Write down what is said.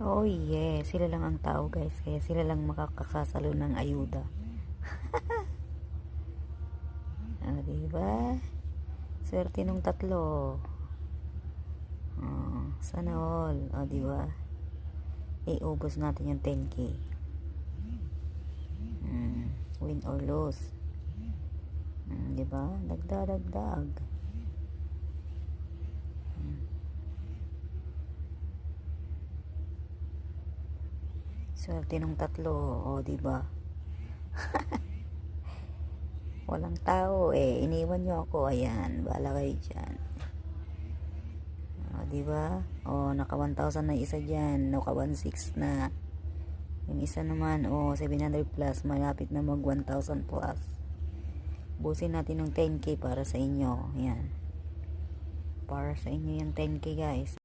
Oh yeah, sila lang ang tao guys, kaya sila lang makakasalo ng ayuda. Diba? Swerte nung tatlo. Sana all. Diba? Ubos natin yung 10k. Win or lose. Diba? Dagdag. Swerte nung tatlo. Diba? Walang tao iniwan nyo ako. Ayan, bahala kayo dyan. Diba? Naka 1,000 na isa dyan. Naka 1,600 na. Yung isa naman, 700 plus. Malapit na mag 1,000 plus. Busin natin ng 10k para sa inyo. Ayan. Para sa inyo yung 10k guys.